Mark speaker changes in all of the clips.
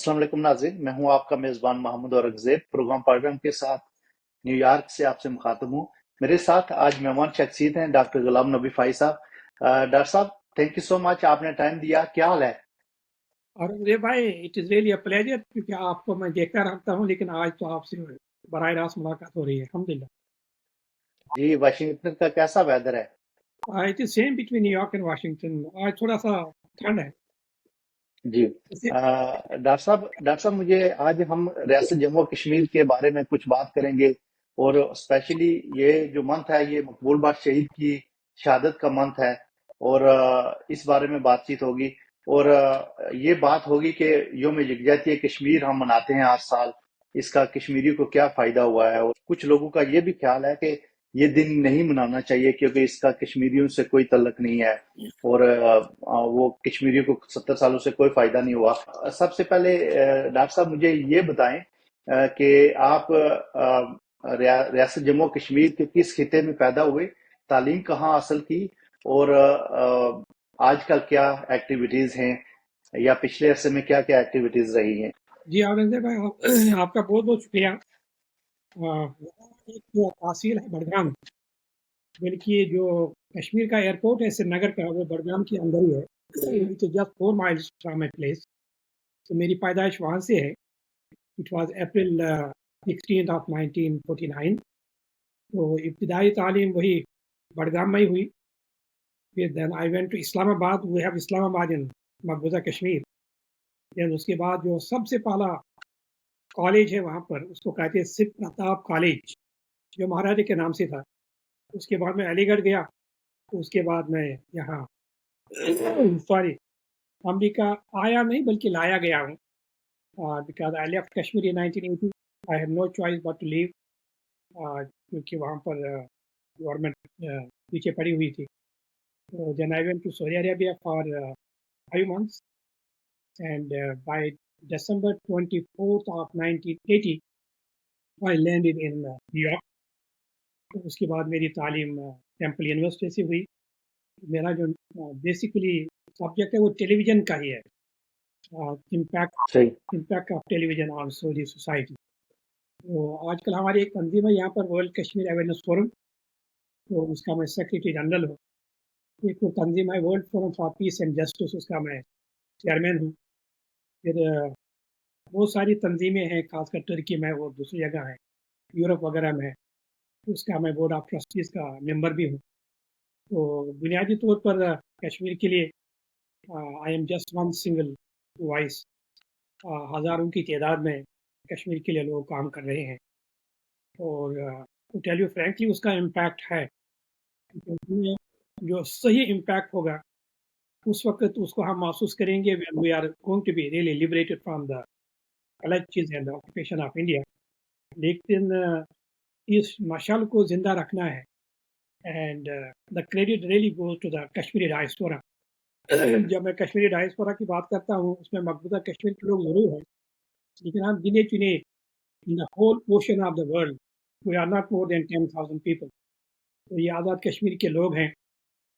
Speaker 1: अस्सलाम वालेकुम नाज़रीन, मैं हूं आपका मेज़बान महमूद औरंगज़ेब। प्रोग्राम पार्टनर के साथ न्यूयॉर्क से आपसे मुखातब हूं। मेरे साथ आज मेहमान शख्सियत हैं डॉक्टर गुलाम नबी फ़ाई साहब। डॉक्टर साहब, थैंक यू सो मच, आपने टाइम दिया। क्या हाल है?
Speaker 2: और अरे भाई, it is really a pleasure, क्योंकि आपको मैं देखता रहता हूँ, लेकिन आज तो आपसे बराह रास्त मुलाकात हो रही है। अल्हम्दुलिल्लाह।
Speaker 1: जी, वाशिंगटन का कैसा वेदर है?
Speaker 2: It is same between New York and Washington. आज थोड़ा सा ठंड है
Speaker 1: जी।
Speaker 2: इसे।
Speaker 1: डॉक्टर साहब, मुझे आज हम रियासत जम्मू और कश्मीर के बारे में कुछ बात करेंगे, और स्पेशली ये जो मंथ है ये मकबूल बाट शहीद की शहादत का मंथ है, और इस बारे में बातचीत होगी। और ये बात होगी कि योम यकजहती कश्मीर हम मनाते हैं हर साल, इसका कश्मीरियों को क्या फायदा हुआ है। और कुछ लोगों का ये भी ख्याल है कि ये दिन नहीं मनाना चाहिए क्योंकि इसका कश्मीरियों से कोई तल्लक नहीं है, और वो कश्मीरियों को 70 सालों से कोई फायदा नहीं हुआ। सबसे पहले डॉक्टर साहब मुझे ये बताएं कि आप रियासत जम्मू कश्मीर के किस खिते में पैदा हुए, तालीम कहाँ हासिल की, और आजकल क्या एक्टिविटीज हैं, या पिछले अरसे में क्या क्या एक्टिविटीज रही हैं?
Speaker 2: जी औरंगजेब भाई, आपका बहुत बहुत शुक्रिया। एक जो तहसील है बड़गाम, बल्कि जो कश्मीर का एयरपोर्ट है श्रीनगर का, वो बड़गाम के अंदर ही है। It is just 4 miles from my place. तो मेरी पैदाइश वहाँ से है। It was April 16 of 1949। तो इब्तिदाई तालीम वही बड़गाम में ही हुई। फिर then I went to Islamabad. We have Islamabad in मकबूजा कश्मीर। देन उसके बाद जो सबसे पहला कॉलेज है वहाँ पर, उसको कहते हैं सिख प्रताप कॉलेज, जो महाराजा के नाम से था। उसके बाद मैं अलीगढ़ गया। उसके बाद मैं यहाँ सॉरी अमेरिका आया नहीं, बल्कि लाया गया हूँ, because I left Kashmir in 1980। I have no choice but to leave, क्योंकि वहाँ पर गवर्नमेंट पीछे पड़ी हुई थी। तो then I went to Saudi Arabia for 5 months, and by December 24th of 1980 I landed in New York. तो उसके बाद मेरी तालीम टेम्पल यूनिवर्सिटी से हुई। मेरा जो बेसिकली सब्जेक्ट है वो टेलीविज़न का ही है,
Speaker 1: सही।
Speaker 2: Impact of television on Saudi society. तो आजकल हमारी एक तंजीम है यहाँ पर, वर्ल्ड कश्मीर अवेयरनेस फोरम, तो उसका मैं सेक्रेटरी जनरल हूँ। एक वो तंजीम है world forum for piece and justice, उसका मैं चेयरमैन हूँ। फिर बहुत सारी तंजीमें हैं, खासकर तुर्की में और दूसरी जगह है, यूरोप वगैरह में है, उसका मैं बोर्ड ऑफ ट्रस्टीज़ का मेंबर भी हूँ। तो बुनियादी तौर पर कश्मीर के लिए I am just one single voice. हज़ारों की तादाद में कश्मीर के लिए लोग काम कर रहे हैं, और टू टेल यू फ्रैंकली उसका इम्पैक्ट है, क्योंकि जो सही इम्पैक्ट होगा उस वक्त उसको हम महसूस करेंगे when we are going to be really liberated from the clutches and the occupation of India. लेकिन इस मशाल को जिंदा रखना है, and the credit really goes to the Kashmiri diaspora. जब मैं कश्मीरी डायस्पोरा की बात करता हूँ, उसमें मकबूजा कश्मीर के लोग जरूर हैं, लेकिन हम गिने चुने in the whole ocean of the world we are not more than 10,000 people. तो ये आज़ाद कश्मीर के लोग हैं।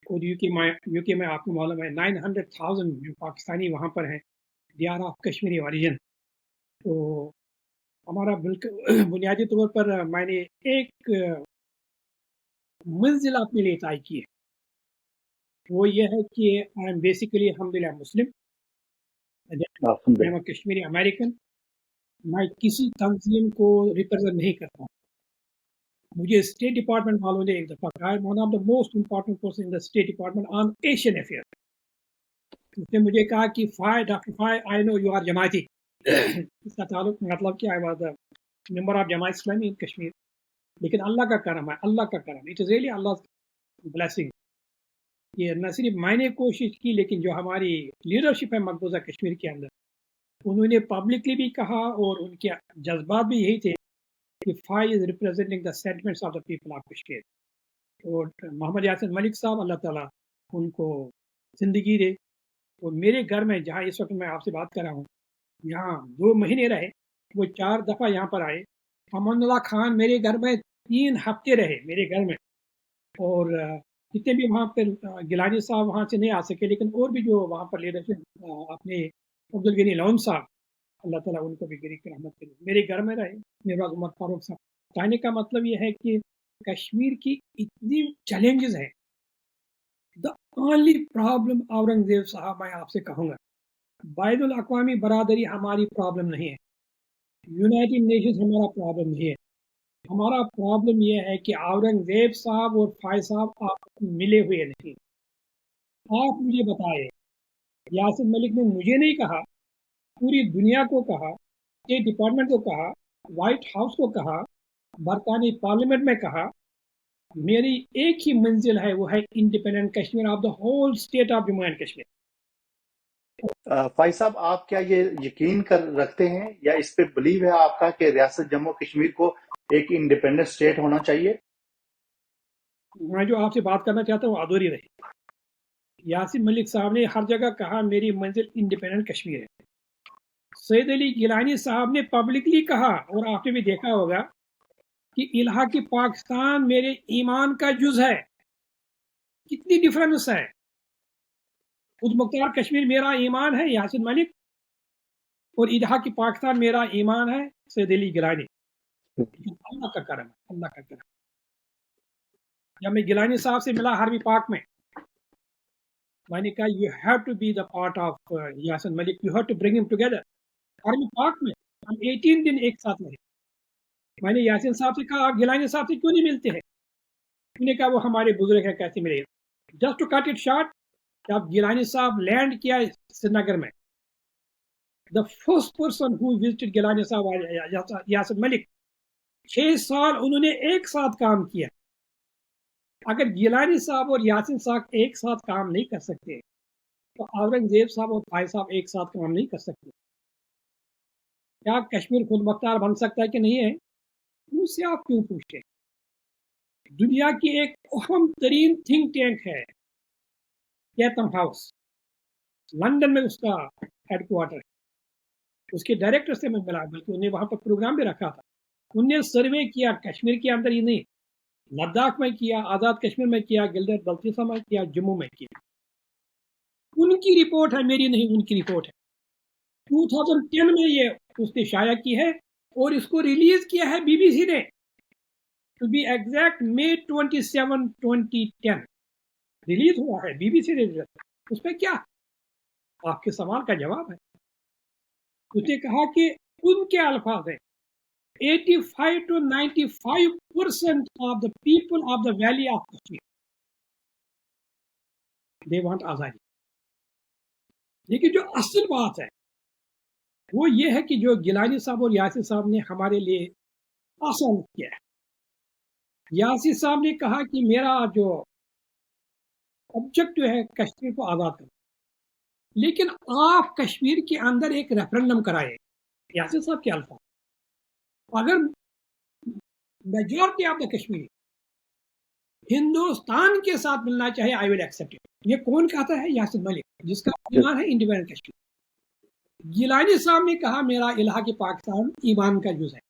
Speaker 2: और यूके में आपको मालूम है 900,000 जो पाकिस्तानी वहाँ पर हैं, they are of Kashmiri origin. तो हमारा बिल्कुल बुनियादी तौर पर मैंने एक मंजिल अपने लिए तय की है, वो ये है कि आई एम बेसिकली अल्हम्दुलिल्लाह मुस्लिम, मैं कश्मीरी अमेरिकन। मैं किसी तंजीम को रिप्रेजेंट नहीं करता। मुझे स्टेट डिपार्टमेंट वालों ने एक दफ़ा कहा, one of the most important person in the state department on Asian affair, उसने मुझे कहा कि doctor Fai, I know you are जमाती। इसका ताल्लुक मतलब कि I was member of Jamaat Islami in Kashmir. लेकिन अल्लाह का करम है, अल्लाह का करम, it is really Allah blessing. ये न सिर्फ मैंने कोशिश की, लेकिन जो हमारी लीडरशिप है मकबूजा कश्मीर के अंदर, उन्होंने पब्लिकली भी कहा, और उनके जज्बात भी यही थे कि Fai is representing the sentiments of the people of Kashmir. और मोहम्मद यासिन मलिक साहब, अल्लाह ताला उनको ज़िंदगी दे। और मेरे घर में, जहाँ इस वक्त मैं आपसे बात कर रहा हूँ, यहाँ 2 महीने रहे, वो 4 दफ़ा यहाँ पर आए। अमानुल्लाह खान मेरे घर में 3 हफ्ते रहे मेरे घर में। और जितने भी वहाँ पर गिलानी साहब वहाँ से नहीं आ सके, लेकिन और भी जो वहाँ पर लीडरशिप, अपने अब्दुल गनी लोन साहब, اللہ ताला उनको भी गिरी की रहमत करे, मेरे घर में रहे मिर्ज़ा उमर फारूक साहब। कहने का मतलब ये है कि कश्मीर की इतनी चैलेंजेस हैं। द ओनली प्रॉब्लम औरंगजेब साहब, मैं आपसे कहूँगा, बैनुल अक़वामी बरादरी हमारी प्रॉब्लम नहीं है, यूनाइटेड नेशंस हमारा प्रॉब्लम नहीं है। हमारा प्रॉब्लम ये है कि औरंगजेब साहब और फायद साहब आप मिले हुए नहीं। आप मुझे बताए, यासिर मलिक ने मुझे नहीं कहा, पूरी दुनिया को कहा, स्टेट डिपार्टमेंट को कहा, व्हाइट हाउस को कहा, बरतानी पार्लियामेंट में कहा, मेरी एक ही मंजिल है, वो है independent Kashmir of the whole state of Jammu and Kashmir.
Speaker 1: Faiz sahab, आप क्या ये यकीन कर रखते हैं या इस पे बिलीव है आपका कि रियासत जम्मू कश्मीर को एक इंडिपेंडेंट स्टेट होना चाहिए?
Speaker 2: मैं जो आपसे बात करना चाहता हूँ अधूरी रही। यासिर मलिक साहब ने हर जगह कहा मेरी मंजिल इंडिपेंडेंट कश्मीर है। सैयद अली गिलानी साहब ने पब्लिकली कहा, और आपने भी देखा होगा, कि इलाहा की पाकिस्तान मेरे ईमान का जुज है। कितनी डिफरेंस है। खुद मुख्तार कश्मीर मेरा ईमान है यासिर मलिक, और इलाहा की पाकिस्तान मेरा ईमान है सैयद अली गिलानी। अल्लाह का करम, अल्लाह का करम। जब मैं गिलानी साहब से मिला हरवी पाक में, मैंने कहा you have to be the part of Yasir Malik, you have to bring him together. हरवी पाक में हम 18 दिन एक साथ रहे। मैंने यासिन साहब से कहा आप गिलानी साहब से क्यों नहीं मिलते हैं? उन्होंने कहा वो हमारे बुजुर्ग है, कैसे मिलेगा। Just to cut it short, जब गिलानी साहब लैंड किया श्रीनगर में, the first person who visited Gilani साहब यासिर मलिक। 6 साल उन्होंने एक साथ काम किया। अगर गिलानी साहब और यासिन साहब एक साथ काम नहीं कर सकते, तो औरंगजेब साहब और फायद साहब एक साथ काम नहीं कर सकते। क्या कश्मीर खुद मुख्तार बन सकता है कि नहीं है? मुझसे आप क्यों पूछते? दुनिया की एक अहम तरीन थिंक टैंक है चैथम हाउस, लंदन में उसका हेडक्वार्टर है। उसके डायरेक्टर से मैं मिला, बल्कि उन्हें वहां पर प्रोग्राम भी रखा था। उनने सर्वे किया, कश्मीर के अंदर ही नहीं, लद्दाख में किया, आज़ाद कश्मीर में किया, गिलगित बल्तिस्तान में किया, जम्मू में किया। उनकी रिपोर्ट है, मेरी नहीं, उनकी रिपोर्ट है। 2010 में ये उसने शाया की है, और इसको रिलीज किया है बीबीसी ने, to be exact May 27, 2010 release हुआ है, बीबीसी ने रिलीज। उसमें क्या आपके सवाल का जवाब है। उसने कहा कि उनके अल्फाज है 85 to 95% of the people of the valley of Kashmir they want आजादी। लेकिन जो असल बात है वो ये है कि जो गिलानी साहब और यासिर साहब ने हमारे लिए आसान किया है। यासिर साहब ने कहा कि मेरा जो ऑब्जेक्टिव है कश्मीर को आज़ाद करना, लेकिन आप कश्मीर के अंदर एक रेफरेंडम कराए। यासिर साहब के अल्फाज, अगर majority of the Kashmiri Hindustan के साथ मिलना चाहे, आई विल एक्सेप्ट इट। ये कौन कहता है? यासिर मलिक, जिसका ईमान है इंडिपेंडेंट कश्मीर। गिलानी साहब ने कहा मेरा इलाहा की पाकिस्तान ईमान का जुज है।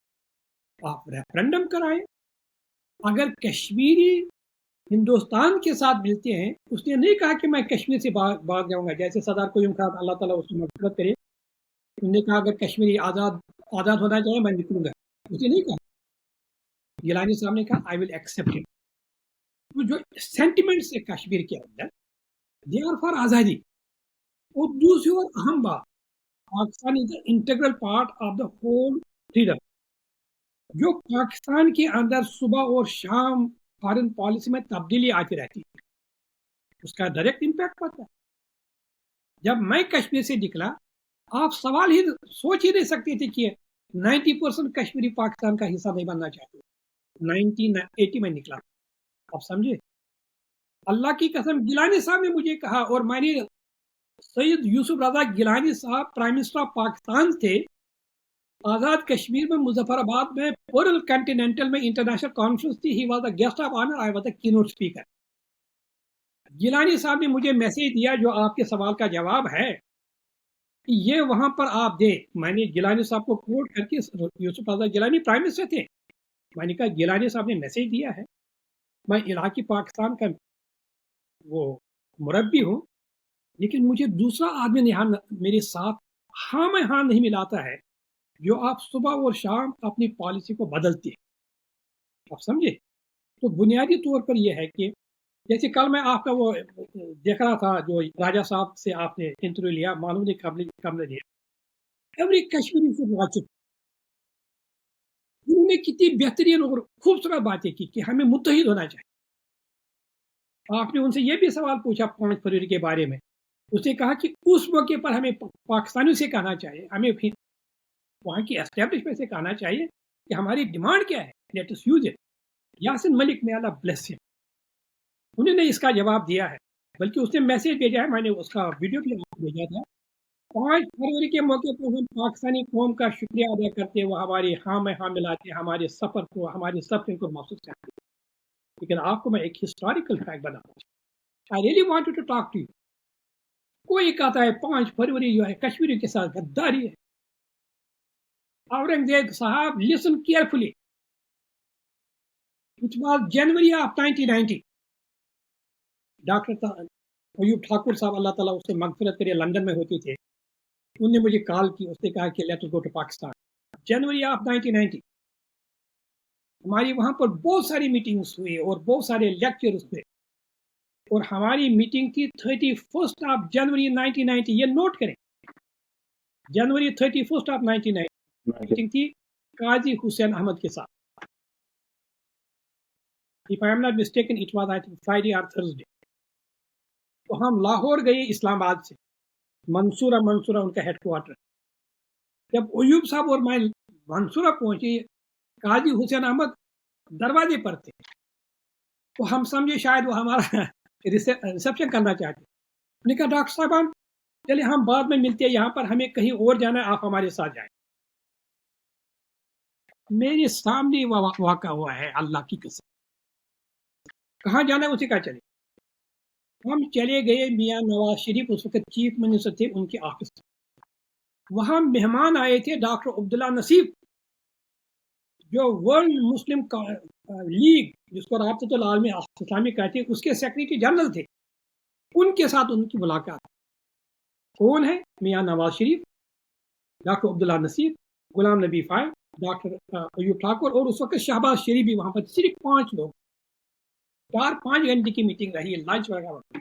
Speaker 2: आप रेफरेंडम कराएं। अगर कश्मीरी हिंदुस्तान के साथ मिलते हैं, उसने नहीं कहा कि मैं कश्मीर से भाग जाऊंगा, जैसे सरदार कोयूम खान, अल्लाह ताला उसकी मग़फ़िरत करे, उन्होंने कहा अगर कश्मीरी आज़ाद होना चाहिए मैं निकलूंगा, उसने नहीं कहा। गिलानी साहब ने कहा आई विल एक्सेप्ट इट। तो जो सेंटिमेंट्स है कश्मीर के अंदर, दे आर फॉर आज़ादी। और दूसरी और अहम बात, Pakistan is the integral part of the whole freedom. जो पाकिस्तान के अंदर सुबह और शाम फॉरेन पॉलिसी में तब्दीली आती रहती है, उसका डायरेक्ट इम्पैक्ट पड़ता है। जब मैं कश्मीर से निकला, आप सवाल ही सोच ही नहीं सकते थे कि 90% कश्मीरी पाकिस्तान का हिस्सा नहीं बनना चाहते। 1980 में निकला, आप समझे। अल्लाह की कसम, गिलानी साहब ने मुझे कहा, और मैंने सैयद यूसुफ रजा गिलानी साहब प्राइम मिनिस्टर ऑफ पाकिस्तान थे, आज़ाद कश्मीर में मुजफ्फराबाद में पूरल कॉन्टिनेंटल में इंटरनेशनल कॉन्फ्रेंस थी, he was the guest of honour, I was the keynote speaker. Gilani साहब ने मुझे मैसेज दिया जो आपके सवाल का जवाब है कि ये वहां पर आप दे। मैंने गिलानी साहब को कोट करके, यूसुफ रजा गिलानी प्राइम मिनिस्टर थे, मैंने कहा गिलानी साहब ने मैसेज दिया है, मैं इलाकी पाकिस्तान का वो मुरब्बी हूँ, लेकिन मुझे दूसरा आदमी यहाँ मेरे साथ हाँ में हाँ नहीं मिलाता है जो आप सुबह और शाम अपनी पॉलिसी को बदलते हैं, आप समझे। तो बुनियादी तौर पर यह है कि जैसे कल मैं आपका वो देख रहा था जो राजा साहब से आपने इंटरव्यू लिया, मालूम नहीं कब ने लिया। Every Kashmiri should watch it. उन्होंने कितनी बेहतरीन और खूबसूरत बातें की कि हमें मुत्तहिद होना चाहिए। आपने उनसे ये भी सवाल पूछा 5 फरवरी के बारे में, उसने कहा कि उस मौके पर हमें पाकिस्तानियों से कहना चाहिए, हमें फिर वहाँ की एस्टेब्लिशमेंट से कहना चाहिए कि हमारी डिमांड क्या है, let us use it. Yasin Malik में अल्लाह ब्लेस हिम, उन्होंने इसका जवाब दिया है, बल्कि उसने मैसेज भेजा है, मैंने उसका वीडियो भी आपको भेजा था। 5 फरवरी के मौके पर हम पाकिस्तानी कौम का शुक्रिया अदा करते हुए हमारी हाँ में हाँ मिलाते हमारे सफ़र को, हमारी सफर को महसूस करते हैं। लेकिन आपको मैं एक हिस्टोरिकल फैक्ट बताता हूँ। I really wanted to talk to you. कोई कहता है 5 फरवरी जो है कश्मीरी के साथ गद्दारी है। औरंगजेब साहब, listen carefully, it was January of 1990। Doctor Ayub Thakur साहब, अल्लाह ताला उससे मगफिरत करे, लंदन में होते थे। उन्होंने मुझे कॉल की, उसने कहा कि let us go to Pakistan. January of 1990 हमारी वहाँ पर बहुत सारी मीटिंग्स हुई और बहुत सारे लेक्चर्स हुए, और हमारी मीटिंग थी 31 ऑफ जनवरी 1990। ये नोट करें, जनवरी 31 ऑफ 1990 मीटिंग थी काजी हुसैन अहमद के साथ। If I am not mistaken it was I think Friday और थर्सडे। तो हम लाहौर गए इस्लामाबाद से, मंसूरा उनका हेडक्वार्टर। जब अयूब साहब और मैं मंसूरा पहुंचे, काजी हुसैन अहमद दरवाजे पर थे, तो हम समझे शायद वो हमारा रिसेप्शन करना चाहते। उन्होंने कहा डॉक्टर साहब चलिए हम बाद में मिलते हैं, यहाँ पर हमें कहीं और जाना है, आप हमारे साथ जाएं। मेरे सामने वाक़ा हुआ है, अल्लाह की कसम। कहाँ जाना है उसे कहा चले। हम चले गए मियाँ नवाज शरीफ, उस वक्त चीफ मिनिस्टर थे, उनके ऑफिस। वहाँ मेहमान आए थे डॉक्टर अब्दुल्ला नसीब, जो वर्ल्ड मुस्लिम लीग, जिसको राब्ततुल आलमी इस्लामी कहते हैं, उसके सेक्रेटरी जनरल थे। उनके साथ उनकी मुलाकात। कौन है? मियाँ नवाज शरीफ, डॉक्टर अब्दुल्ला नसीब, गुलाम नबी फाइल, डॉक्टर अयूब ठाकुर, और उस वक्त शहबाज शरीफ भी वहाँ पर। सिर्फ 5 लोग। 4-5 घंटे की मीटिंग रही, लंच वगैरह।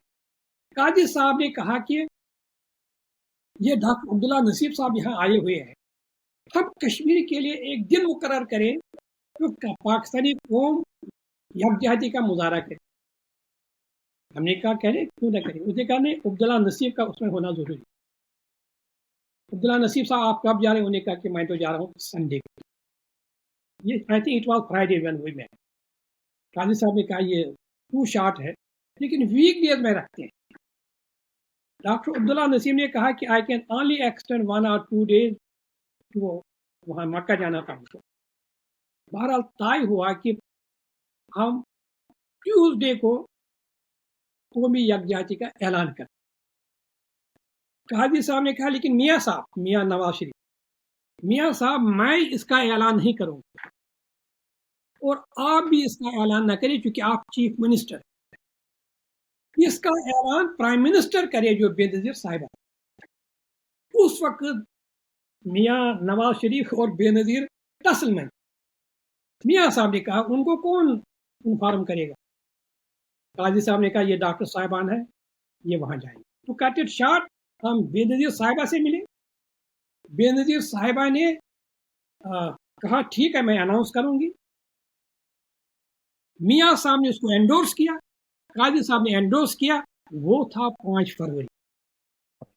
Speaker 2: काजी साहब ने कहा कि ये डॉक्टर अब्दुल्ला नसीब साहब यहाँ आए हुए हैं, हम कश्मीर के लिए एक दिन मुकर्रर करें तो पाकिस्तानी कौम यकजहती का मुजाहरा करे। हमने कहा करें, क्यों ना करें। उसने कहा नहीं, अब्दुल्ला नसीब का उसमें होना जरूरी। अब्दुल्ला नसीब साहब आप कब जा रहे हैं? उन्होंने कहा कि मैं तो जा रहा हूँ संडे को। ये I think it was Friday when we met. Qazi sahab ने कहा ये टू शॉर्ट है, लेकिन वीक डेज में रखते हैं। डॉक्टर अब्दुल्ला नसीम ने कहा कि I can only extend 1 or 2 days। वो वहाँ मक्का जाना था उनको। बहरहाल तय हुआ कि हम ट्यूसडे को कौमी यकजहती का ऐलान करें। काजी साहब ने कहा लेकिन मियाँ साहब, मियाँ नवाज शरीफ, मियाँ साहब मैं इसका ऐलान नहीं करूँगा, और आप भी इसका ऐलान न करें क्योंकि आप चीफ मिनिस्टर। इसका ऐलान प्राइम मिनिस्टर करे जो बेनज़ीर साहिबा। उस वक्त मियाँ नवाज शरीफ और बेनज़ीर टसल में। मियाँ साहब ने कहा उनको कौन इन्फॉर्म करेगा। काजी साहब ने कहा ये डॉक्टर साहिबान है, ये वहाँ जाएंगे। तो कट इट शॉर्ट, हम बेनज़ीर साहिबा से मिले। बेनज़ीर साहिबा ने कहा ठीक है मैं अनाउंस करूंगी। मियाँ साहब ने उसको एंडोर्स किया, काजी साहब ने एंडोर्स किया। वो था 5 फरवरी।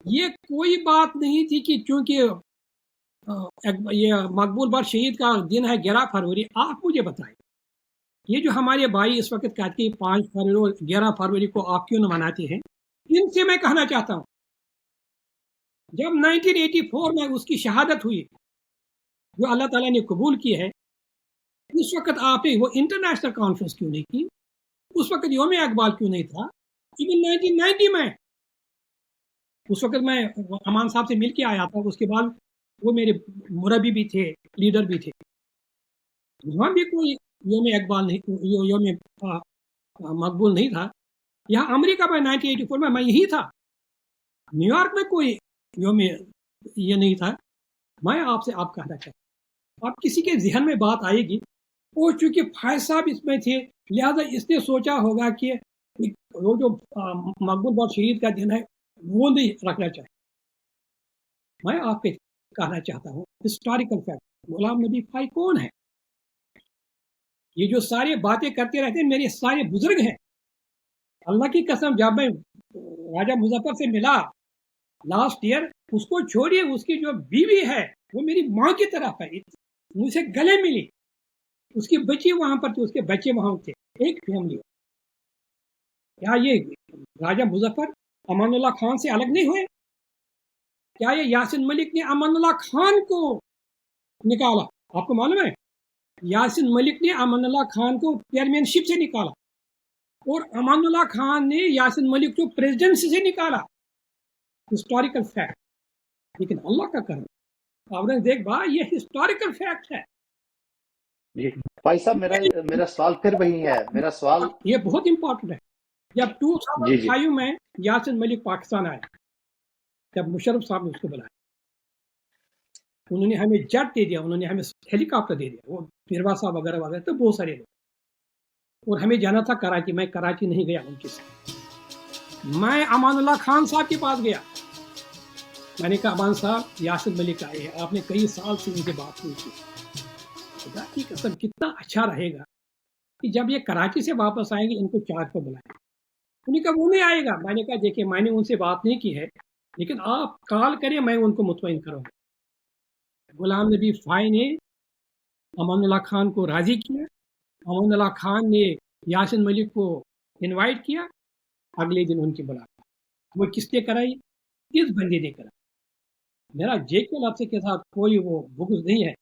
Speaker 2: ये कोई बात नहीं थी कि चूंकि ये मकबूल बख्श शहीद का दिन है 11 फरवरी। आप मुझे बताएं, ये जो हमारे भाई इस वक्त कहते हैं 5 फरवरी और 11 फरवरी को आप क्यों न मनाते हैं, इनसे मैं कहना चाहता हूँ जब 1984 में उसकी शहादत हुई जो अल्लाह ताला ने कबूल की है, उस वक्त आपने वो इंटरनेशनल कॉन्फ्रेंस क्यों नहीं की? उस वक्त योम इकबाल क्यों नहीं था? इवन 1990 में, उस वक्त मैं अमान साहब से मिल के आया था, उसके बाद वो मेरे मुरब्बी भी थे, लीडर भी थे। वहाँ भी कोई योम इकबाल नहीं, योम मकबूल नहीं था। यहाँ अमेरिका में 1984 में मैं यही था। न्यूयॉर्क में कोई योम ये नहीं था। میں آپ سے آپ کہنا چاہتا ہوں، آپ کسی کے ذہن میں بات آئے گی، اور چونکہ فائز صاحب اس میں تھے لہذا اس نے سوچا ہوگا کہ وہ جو مقبول بخش شہید کا دن ہے وہ نہیں رکھنا چاہیے. میں آپ پہ کہنا چاہتا ہوں ہسٹوریکل فیکٹ، غلام نبی بھائی کون ہے؟ یہ جو سارے باتیں کرتے رہتے ہیں میرے سارے بزرگ ہیں. اللہ کی قسم جب میں راجہ مظفر سے ملا لاسٹ ایئر، اس کو چھوڑیے، اس کی جو بیوی ہے وہ میری ماں کی طرف ہے، مجھ سے گلے ملی، اس کی بچی وہاں پر تھی، اس کے بچے وہاں تھے، ایک فیملی. کیا یہ راجہ مظفر امان اللہ خان سے الگ نہیں ہوئے؟ کیا یہ یاسین ملک نے امان اللہ خان کو نکالا؟ آپ کو معلوم ہے یاسین ملک نے امان اللہ خان کو چیئرمین شپ سے نکالا، اور امان اللہ خان نے یاسین ملک کو پریزیڈنسی سے نکالا. Historical fact. لیکن اللہ کا کرم، اورنگ دیکھ بھائی یہ ہسٹوریکل فیکٹ ہے.
Speaker 1: جی بھائی صاحب، میرا سوال پھر وہی ہے، میرا سوال
Speaker 2: یہ بہت امپورٹنٹ ہے. جب
Speaker 1: جی جی
Speaker 2: 2005 میں یاسین ملک پاکستان آیا، جب مشرف صاحب نے اس کو بلایا، انہوں نے ہمیں جٹ دے دیا، انہوں نے ہمیں ہیلی کاپٹر دے دیا، وہ پیروا صاحب وغیرہ وغیرہ تو بہت سارے لوگ. اور ہمیں جانا تھا کراچی، میں کراچی نہیں گیا ان کے ساتھ. میں امان اللہ خان صاحب کے پاس گیا، میں نے کہا امان صاحب یاسین ملک آئے ہیں، آپ نے کئی سال سے ان سے بات نہیں کی، خدا کی قسم کتنا اچھا رہے گا کہ جب یہ کراچی سے واپس آئیں گے ان کو چارج پر بلائیں. انہوں نے کہا وہ نہیں آئے گا. میں نے کہا دیکھیں میں نے ان سے بات نہیں کی ہے، لیکن آپ کال کریں میں ان کو مطمئن کروں گا. غلام نبی فائی نے امان اللہ خان کو راضی کیا، امان اللہ خان نے یاسین ملک کو انوائٹ کیا. اگلے دن ان کی ملاقات وہ کس نے کرائی؟ کس بندے نے کرائی؟ میرا جے کے لفظ کے ساتھ کوئی وہ بغض نہیں ہے،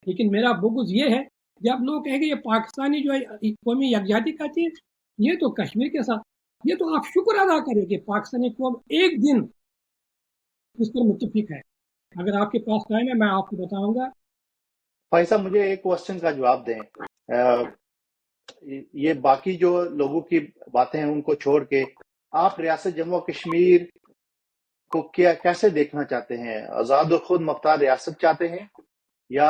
Speaker 2: لیکن میرا بغض یہ ہے جب لوگ کہیں گے یہ پاکستانی جو ہے قومی یکجہتی کہتے ہیں، یہ تو کشمیر کے ساتھ، یہ تو آپ شکر ادا کریں کہ پاکستانی قوم ایک دن اس پر متفق ہے. اگر آپ کے پاس ٹائم ہے میں آپ کو بتاؤں گا.
Speaker 1: بھائی صاحب مجھے ایک کوشچن کا جواب دیں. یہ باقی جو لوگوں کی باتیں ہیں ان کو چھوڑ کے آپ ریاست جموں و کشمیر کو کیسے دیکھنا چاہتے ہیں؟ آزاد و خود مختار ریاست چاہتے ہیں یا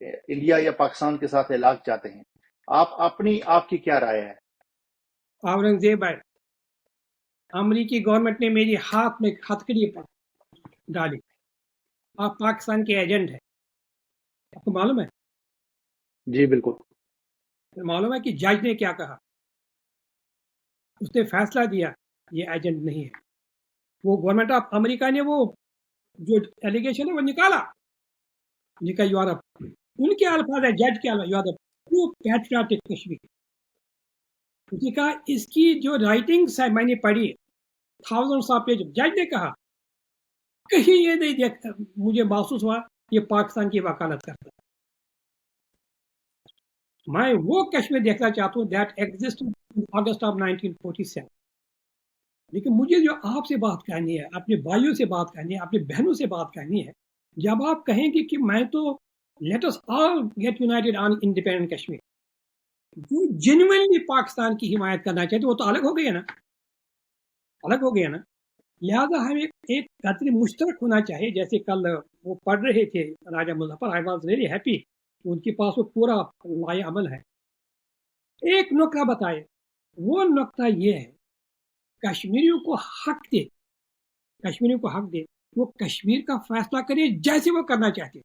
Speaker 1: انڈیا یا پاکستان کے ساتھ علاج چاہتے ہیں؟ آپ کی کیا رائے ہے؟
Speaker 2: اورنگزیب بھائی، امریکی گورنمنٹ نے میری ہاتھ میں ہتھکڑی ڈالی، آپ پاکستان کے ایجنٹ ہیں، آپ کو معلوم ہے؟
Speaker 1: جی بالکل
Speaker 2: معلوم ہے کہ جج نے کیا کہا، اس نے فیصلہ دیا یہ ایجنٹ نہیں ہے. وہ گورنمنٹ آف امریکہ نے وہ جو ایلیگیشن ہے وہ نکالا، یورپ ان کے الفاظ ہے جج کے الفاظ، یو پیٹریاٹک کشمیر. اس نے کہا اس کی جو رائٹنگس ہے میں نے پڑھی تھاؤزنڈس آف پیج، جج نے کہا کہیں یہ نہیں دیکھتا مجھے محسوس ہوا یہ پاکستان کی وکالت کرتا ہے. میں وہ کشمیر دیکھنا چاہتا ہوں دیٹ ایگزسٹ اگست آف 1947. لیکن مجھے جو آپ سے بات کرنی ہے، اپنے بھائیوں سے بات کرنی ہے، اپنی بہنوں سے بات کرنی ہے، جب آپ کہیں گے کہ میں تو let us all get united on independent Kashmir, جو جینوئنلی پاکستان کی حمایت کرنا چاہتے وہ تو الگ ہو گئے نا، الگ ہو گیا نا. لہذا ہمیں ایک قدر مشترک ہونا چاہیے. جیسے کل وہ پڑھ رہے تھے Raja Muzaffar, I was really happy, ان کے پاس وہ پورا لائے عمل ہے. ایک نقطہ بتائے، وہ نقطہ یہ ہے کشمیریوں کو حق دے، کشمیریوں کو حق دے وہ کشمیر کا فیصلہ کرے جیسے وہ کرنا چاہتے.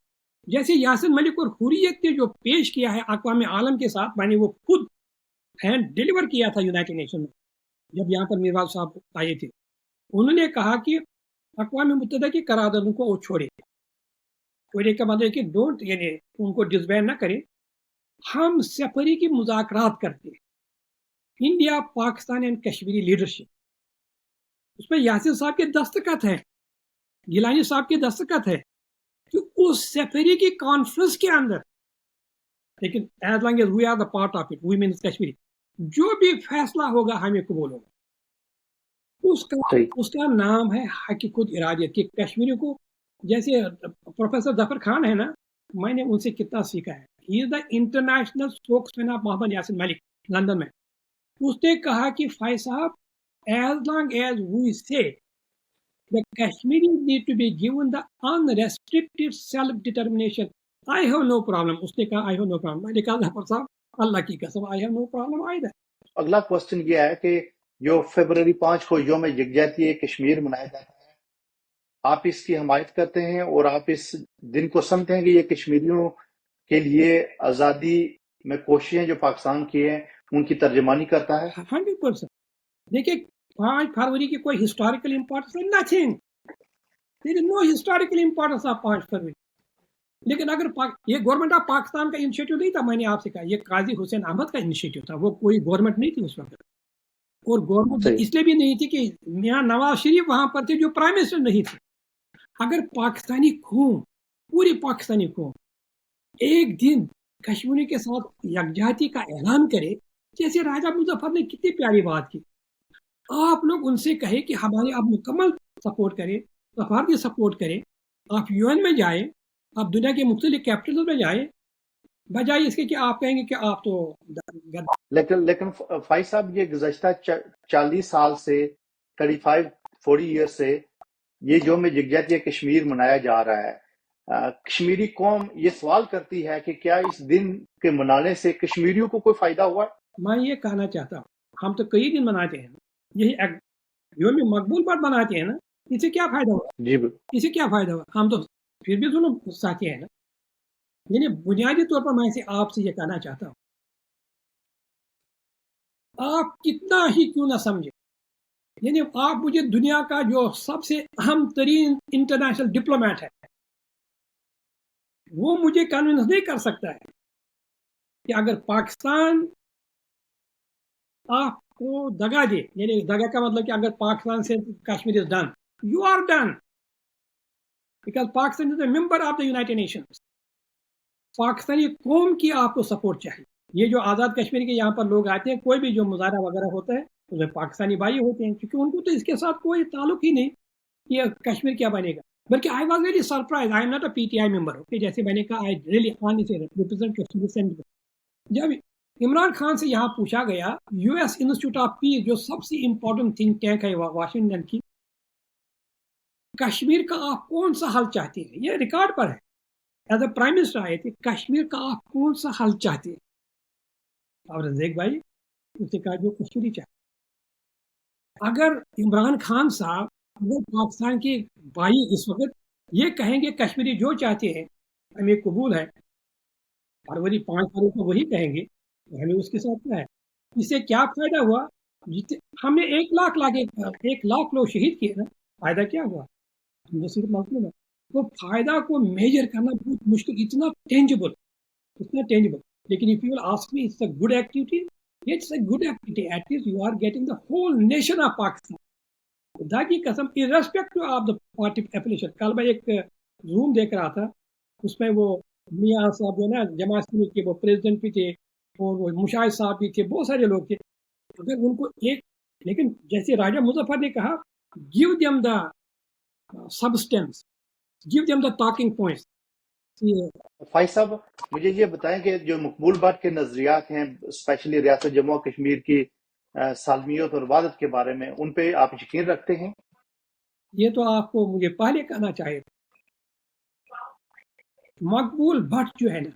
Speaker 2: جیسے یاسین ملک اور حریت نے جو پیش کیا ہے اقوام عالم کے ساتھ، میں نے وہ خود ہینڈ ڈیلیور کیا تھا یونائٹڈ نیشن میں جب یہاں پر میرواز صاحب آئے تھے. انہوں نے کہا کہ اقوام متحدہ کی قراردادوں کو وہ چھوڑے کا مطلب کہ ڈونٹ، یعنی ان کو ڈسبینڈ نہ کریں. ہم سفری کی مذاکرات کرتے ہیں، India Pakistan and Kashmiri leadership, اس میں یاسین صاحب کے دستخط ہے، گیلانی صاحب کے دستخط ہے کہ اس سفری کی کانفرنس کے اندر، لیکن as long as we are the part of it, we means Kashmiri, جو بھی فیصلہ ہوگا ہمیں قبول ہوگا. اس کا نام ہے حق خود ارادیت کہ کشمیری کو، جیسے پروفیسر ظفر خان ہے نا، میں نے ان سے کتنا سیکھا ہے. He is the international spokesman of Muhammad Yasin Malik London میں. اس نے کہا کہ فائز صاحب ایز لانگ ایز وی سے The Kashmiris need to be given the unrestricted self-determination. I have no problem. उसने कहा I have no problem. मैंने कहा जफर साहब अल्लाह की कसम I have no problem either.
Speaker 1: अगला क्वेश्चन ये है कि जो फरवरी 5 को यौम यकजहती कश्मीर मनाया जाता है, आप इसकी हमायत करते हैं और आप इस दिन को समझते हैं कि ये कश्मीरियों के लिए आज़ादी में कोशिशें जो पाकिस्तान की हैं उनकी तर्जमानी करता है?
Speaker 2: 100%. देखिए 5 फरवरी की कोई हिस्टोरिकल इम्पोर्टेंस है? Nothing. There is no historical importance of 5 February. लेकिन अगर ये गवर्नमेंट ऑफ पाकिस्तान का इनिशिएटिव नहीं था, मैंने आपसे कहा ये काजी हुसैन अहमद का इनिशिएटिव था, वो कोई गवर्नमेंट नहीं थी उस वक्त. और गवर्नमेंट इसलिए भी नहीं थी कि मियां नवाज शरीफ वहां पर थे जो प्राइम मिनिस्टर नहीं थे. अगर पाकिस्तानी कौम, पूरी पाकिस्तानी कौम एक दिन कश्मीर के साथ यकजहती का ऐलान करे, जैसे राजा मुजफ्फर ने कितनी प्यारी बात की, आप लोग उनसे कहे कि हमारे आप मुकम्मल सपोर्ट करें, सफारती सपोर्ट करें, आप यूएन में जाएं, आप दुनिया के मुख्तलिफ कैपिटल में जाएं, बजाय इसके कि आप कहेंगे कि आप तो
Speaker 1: लेकिन फाइज साहब ये गुज़श्ता 40 साल से 40 ईयर से ये यौम यकजहती कश्मीर मनाया जा रहा है. कश्मीरी कौम ये सवाल करती है कि क्या इस दिन के मनाने से कश्मीरियों को कोई फायदा हुआ?
Speaker 2: मैं ये कहना चाहता हूँ, हम तो कई दिन मनाते हैं, यही यौम मकबूल पर मनाते हैं ना, इससे क्या फायदा हुआ?
Speaker 1: जी,
Speaker 2: इससे क्या फायदा हुआ? हम तो फिर भी दोनों साथी हैं ना. यानी बुनियादी तौर पर मैं आपसे ये कहना चाहता हूँ, आप कितना ही क्यों ना समझे, यानी आप मुझे दुनिया का जो सबसे अहम तरीन इंटरनेशनल डिप्लोमेट है, वो मुझे कन्विंस नहीं कर सकता है कि अगर पाकिस्तान आपको दगा दे, यानी दगा का मतलब कि अगर पाकिस्तान से Kashmir is done, you are done, because Pakistan is a member of the United Nations. Pakistani कौम की आपको सपोर्ट चाहिए. ये जो आज़ाद कश्मीर के यहाँ पर लोग आते हैं, कोई भी जो मुजाहरा वगैरह होता है उसमें पाकिस्तानी भाई होते हैं, क्योंकि उनको तो इसके साथ कोई ताल्लुक ही नहीं ये कश्मीर क्या बनेगा. बल्कि I was very surprise, I am not a PTI member. Okay, जैसे मैंने कहा आई रियली ऑन से रिप्रेजेंट कश्मीर सेंटर. जब इमरान खान से यहाँ पूछा गया, यूएस इंस्टीट्यूट ऑफ पीस जो सबसे इंपॉर्टेंट थिंक टैंक है वाशिंगटन की, कश्मीर का आप कौन सा हल चाहते हैं, ये रिकॉर्ड पर है, एज अ प्राइम मिनिस्टर आए थे, कश्मीर का आप कौन सा हल चाहते हैं? और रज़ीक भाई उसने कहा जो कश्मीरी चाहते. अगर इमरान खान साहब, अगर पाकिस्तान के भाई इस वक्त ये कहेंगे कश्मीरी जो चाहते हैं हमें कबूल है, फरवरी 5 फरवरी को वही कहेंगे, तो हमें उसके साथ क्या है? इससे क्या फायदा हुआ? हमने 1 लाख लोग शहीद किए ना, फायदा क्या हुआ? सिर्फ मतलब है. तो फायदा को मेजर करना बहुत मुश्किल, इतना टेंजिबल. लेकिन if you will ask me, it's a good activity. It's a good activity. At least you are getting the whole nation of Pakistan. खुदा की कसम, irrespective of the party affiliation. कल मैं एक जूम देख रहा था, उसमें वो मियाँ साहब जो ना जमात इस्लामी के वो प्रेसिडेंट भी थे और वो मुशाहिद साहब भी थे, बहुत सारे लोग थे. अगर उनको एक, लेकिन जैसे राजा मुजफ्फर ने कहा, give them the substance, give them the talking points.
Speaker 1: फाइज साहब मुझे ये बताएं कि जो मकबूल बट के नजरियात हैं, स्पेशली रियासत जम्मू और कश्मीर की सालमियत और वादत के बारे में, उन पे आप यकीन रखते हैं?
Speaker 2: ये तो आपको मुझे पहले कहना चाहिए. मकबूल भट्ट जो है ना,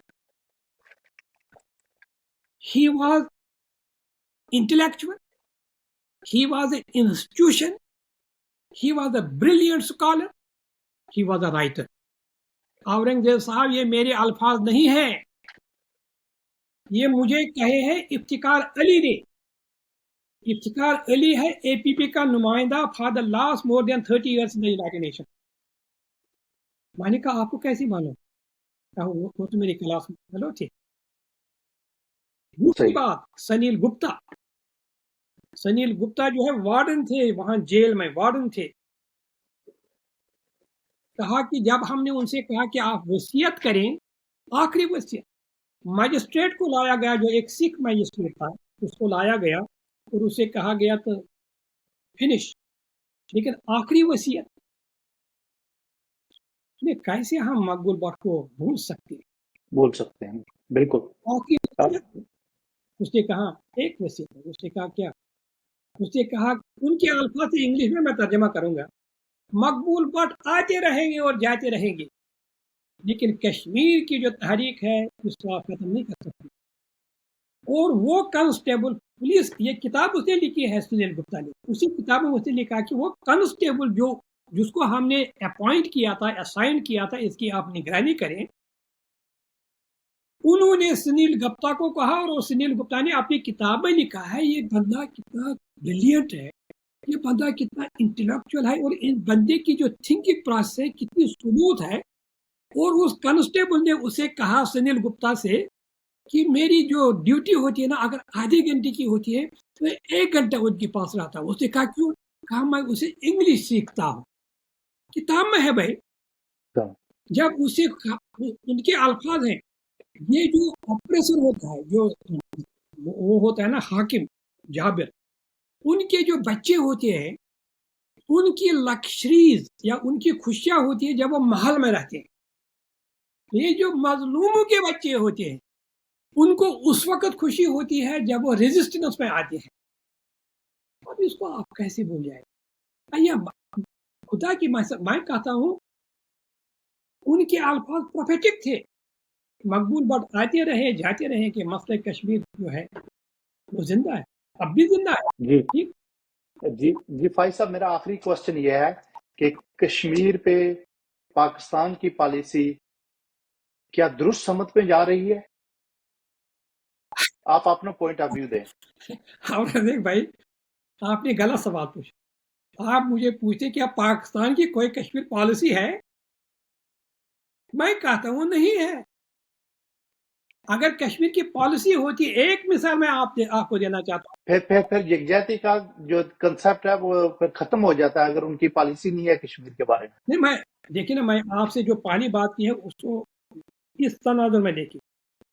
Speaker 2: he was intellectual, he was an institution, he was a brilliant scholar, he was a writer. Aurangzeb साहब ये मेरे अल्फाज नहीं है, ये मुझे कहे हैं इफ्तिकार अली ने. इफ्तिकार अली है एपीपी का नुमाइंदा for the last more than 30 years in the United nation. मैंने कहा आपको कैसी मालूम? वो तो मेरी क्लास में हेलो थे. दूसरी बात, सनील गुप्ता जो है वार्डन थे, वहां जेल में वार्डन थे. कहा कि जब हमने उनसे कहा कि आप वसीयत करें, आखिरी वसीयत मजिस्ट्रेट को लाया गया, जो एक सिख मजिस्ट्रेट था उसको लाया गया और उसे कहा गया तो फिनिश, लेकिन आखिरी वसीयत में कैसे हम मकबूल बट को भूल सकते हैं?
Speaker 1: बिल्कुल.
Speaker 2: उसने कहा एक वसीयत. उसने कहा क्या? उसने कहा, उनके अल्फाज से इंग्लिश में मैं तर्जमा करूंगा, مقبول بٹ آتے رہیں گے اور جاتے رہیں گے، لیکن کشمیر کی جو تحریک ہے اس کو آپ ختم نہیں کر سکتے۔ اور وہ کانسٹیبل پولیس، یہ کتاب اس نے لکھی ہے سنیل گپتا نے، اسی کتاب میں اس نے لکھا کہ وہ کانسٹیبل جس کو ہم نے اپوائنٹ کیا تھا، اسائن کیا تھا، اس کی آپ نگرانی کریں، انہوں نے سنیل گپتا کو کہا، اور سنیل گپتا نے اپنی کتاب میں لکھا ہے یہ بندہ کتنا بریلینٹ ہے، یہ بندہ کتنا انٹلیکچوئل ہے، اور ان بندے کی جو تھنکنگ پروسیس ہے کتنی سموتھ ہے۔ اور اس کانسٹیبل نے اسے کہا سنیل گپتا سے کہ میری جو ڈیوٹی ہوتی ہے نا، اگر آدھے گھنٹے کی ہوتی ہے تو 1 گھنٹہ ان کے پاس رہتا ہوں۔ اس نے کہا کیوں؟ کہا میں اسے انگلش سیکھتا ہوں۔ کتاب میں ہے بھائی، جب اسے ان کے الفاظ ہیں، یہ جو آپریشن ہوتا ہے، جو وہ ہوتا ہے نا حاکم جابر، ان کے جو بچے ہوتے ہیں ان کی لکشریز یا ان کی خوشیاں ہوتی ہیں جب وہ محل میں رہتے ہیں۔ یہ جو مظلوموں کے بچے ہوتے ہیں ان کو اس وقت خوشی ہوتی ہے جب وہ ریزسٹنس میں آتے ہیں۔ اب اس کو آپ کیسے بھول جائیں؟ خدا کی میں کہتا ہوں ان کے الفاظ پروفیٹک تھے، مقبول بٹ آتے رہے جاتے رہے کہ مسئلہ کشمیر جو ہے وہ زندہ ہے، اب بھی زندہ ہے۔
Speaker 1: جی جی جی فائز صاحب، میرا آخری کوشچن یہ ہے کہ کشمیر پہ پاکستان کی پالیسی کیا درست سمت میں جا رہی ہے؟ آپ اپنا پوائنٹ آف ویو دیں۔
Speaker 2: دیکھ بھائی، آپ نے غلط سوال پوچھا۔ آپ مجھے پوچھتے کیا پاکستان کی کوئی کشمیر پالیسی ہے؟ میں کہتا ہوں نہیں ہے۔ اگر کشمیر کی پالیسی ہوتی، ایک مثال میں آپ کو دینا چاہتا ہوں،
Speaker 1: پھر یکجہتی کا جو کنسپٹ ہے وہ پھر ختم ہو جاتا ہے اگر ان کی پالیسی نہیں ہے کشمیر کے بارے میں۔
Speaker 2: نہیں، دیکھیں نا، میں آپ سے جو پہلی بات کی ہے اس کو اس تناظر میں دیکھیں۔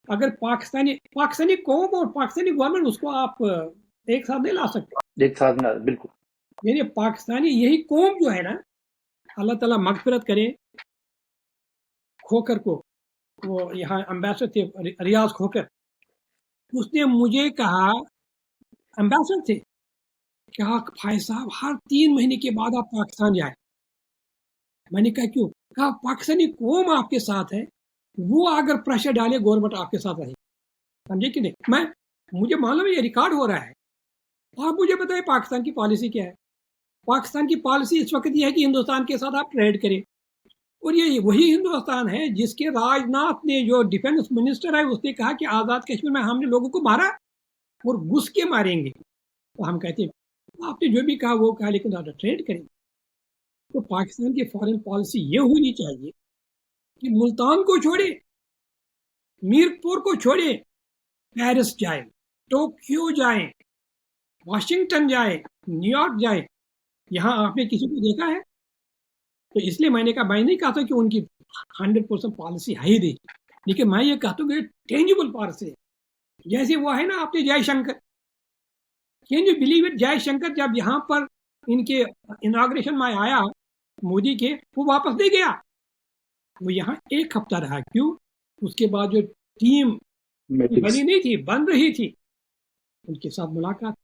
Speaker 2: اگر پاکستانی قوم اور پاکستانی گورنمنٹ، اس کو آپ ایک ساتھ نہیں لا سکتے۔
Speaker 1: ایک ساتھ میں بالکل۔
Speaker 2: یعنی پاکستانی یہی قوم جو ہے نا، اللہ تعالیٰ مغفرت کرے کھوکر کو، وہ یہاں امبیسڈر تھے ریاض کھوکر، اس نے مجھے کہا، امبیسڈر تھے، کہا بھائی صاحب ہر 3 مہینے کے بعد آپ پاکستان جائیں۔ میں نے کہا کیوں؟ کہا پاکستانی قوم آپ کے ساتھ ہے، وہ اگر پریشر ڈالے گورنمنٹ آپ کے ساتھ رہے۔ سمجھے کہ نہیں؟ مجھے معلوم ہے یہ ریکارڈ ہو رہا ہے۔ آپ مجھے بتائیں پاکستان کی پالیسی کیا ہے؟ پاکستان کی پالیسی اس وقت یہ ہے کہ ہندوستان کے ساتھ آپ ٹریڈ کریں، اور یہ وہی ہندوستان ہے جس کے راج ناتھ نے، جو ڈیفینس منسٹر ہے، اس نے کہا کہ آزاد کشمیر میں ہم نے لوگوں کو مارا اور گھس کے ماریں گے۔ تو ہم کہتے ہیں آپ نے جو بھی کہا وہ کہا، لیکن آپ ٹریڈ کریں۔ تو پاکستان کی فارن پالیسی یہ ہونی چاہیے کہ ملتان کو چھوڑے، میرپور کو چھوڑے، پیرس جائیں، ٹوکیو جائیں، واشنگٹن جائیں، نیو یارک جائیں۔ یہاں آپ نے کسی کو دیکھا ہے؟ تو اس لیے میں نے کہا، میں نہیں کہتا کہ ان کی 100% پالیسی ہے ہی نہیں، لیکن میں یہ کہتا ہوں کہ ٹینجیبل پالیسی ہے۔ جیسے وہ ہے نا، آپ نے Jaishankar, can you believe it, Jaishankar جب یہاں پر ان کے اناگریشن میں آیا مودی کے، وہ واپس نہیں گیا، وہ یہاں 1 ہفتہ رہا۔ کیوں؟ اس کے بعد جو ٹیم بنی نہیں تھی، بن رہی تھی، ان کے ساتھ ملاقات۔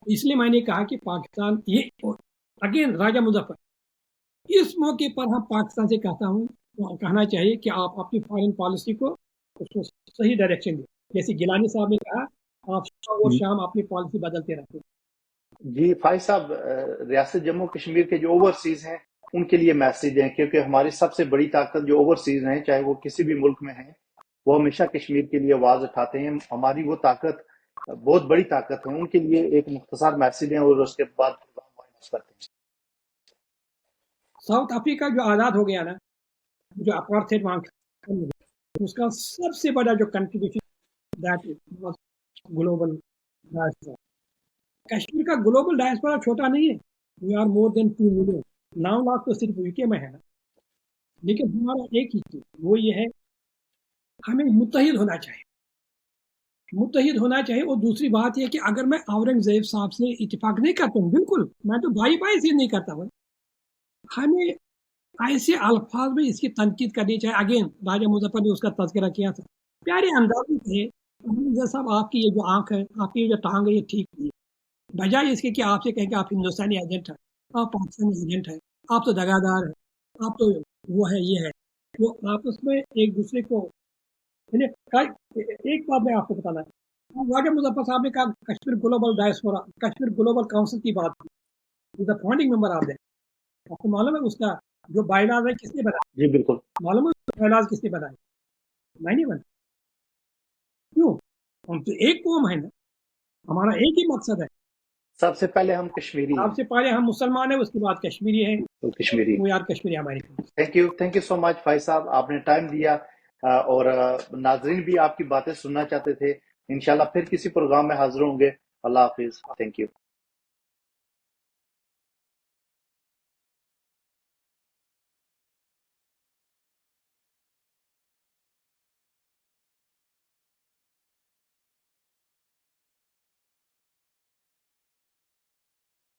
Speaker 2: اس لیے میں نے کہا کہ پاکستان، یہ اگین راجہ مظفر، اس موقع پر ہم پاکستان سے کہنا چاہیے کہ آپ اپنی فارن پالیسی کو اس کو صحیح ڈائریکشن دیں۔ جیسے گیلانی صاحب نے کہا، آپ صبح اور شام اپنی پالیسی بدلتے رہتے ہیں۔
Speaker 1: جی فائز صاحب، ریاست جموں کشمیر کے جو اوورسیز ہیں ان کے لیے میسیج ہیں، کیونکہ ہماری سب سے بڑی طاقت جو اوورسیز ہیں، چاہے وہ کسی بھی ملک میں ہیں، وہ ہمیشہ کشمیر کے لیے آواز اٹھاتے ہیں۔ ہماری وہ طاقت بہت بڑی طاقت ہے، ان کے لیے ایک مختصر میسیج ہے اور اس کے بعد کرتے ہیں۔
Speaker 2: ساؤتھ افریقہ جو آزاد ہو گیا نا، جو اپارتھائڈ وہاں، اس کا سب سے بڑا جو کنٹریبیوشن گلوبل ڈائسپورا۔ کشمیر کا گلوبل ڈائسپورا چھوٹا نہیں ہے، وی آر مور دین 2 ملین، 9 لاکھ تو صرف یو کے میں ہے نا۔ لیکن ہمارا ایک ہی چیز، وہ یہ ہے ہمیں متحد ہونا چاہیے، متحد ہونا چاہیے۔ اور دوسری بات یہ کہ اگر میں اورنگزیب صاحب سے اتفاق نہیں کرتا ہوں، بالکل میں تو بھائی سے نہیں کرتا ہوں، ہمیں ایسے الفاظ میں اس کی تنقید کرنی چاہیے۔ اگین راجہ مظفر نے اس کا تذکرہ کیا تھا، پیارے انداز میں تھے، صاحب آپ کی یہ جو آنکھ ہے، آپ کی یہ جو ٹانگ ہے، یہ ٹھیک نہیں ہے، بجائے اس کے کہ آپ سے کہیں کہ آپ ہندوستانی ایجنٹ ہیں، آپ پاکستانی ایجنٹ ہیں۔ آپ تو دگادار ہے، آپ تو وہ ہے یہ ہے، وہ آپس میں ایک دوسرے کو ایک بات میں آپ کو بتانا ہے، واقع مظفر صاحب نے کہا Kashmir global diaspora, Kashmir global council کی بات کی، دا فاؤنڈنگ ممبر آپ کو معلوم ہے اس کا جو بائی لاز ہے کس نے بنایا؟
Speaker 1: جی بالکل
Speaker 2: معلوم ہے بائی لاز کس نے بنائے؟ میں نہیں بنا، کیوں؟ ہم تو ایک قوم ہے نا، ہمارا ایک ہی مقصد ہے،
Speaker 1: سب سے پہلے ہم کشمیری
Speaker 2: آپ سے پہلے ہم مسلمان ہیں، اس کے بعد کشمیری ہیں،
Speaker 1: تو کشمیری
Speaker 2: وہ یار کشمیری ہماری قوم۔
Speaker 1: تھینک یو سو مچ بھائی صاحب، آپ نے ٹائم دیا اور ناظرین بھی آپ کی باتیں سننا چاہتے تھے، انشاءاللہ پھر کسی پروگرام میں حاضر ہوں گے۔ اللہ حافظ، تھینک یو۔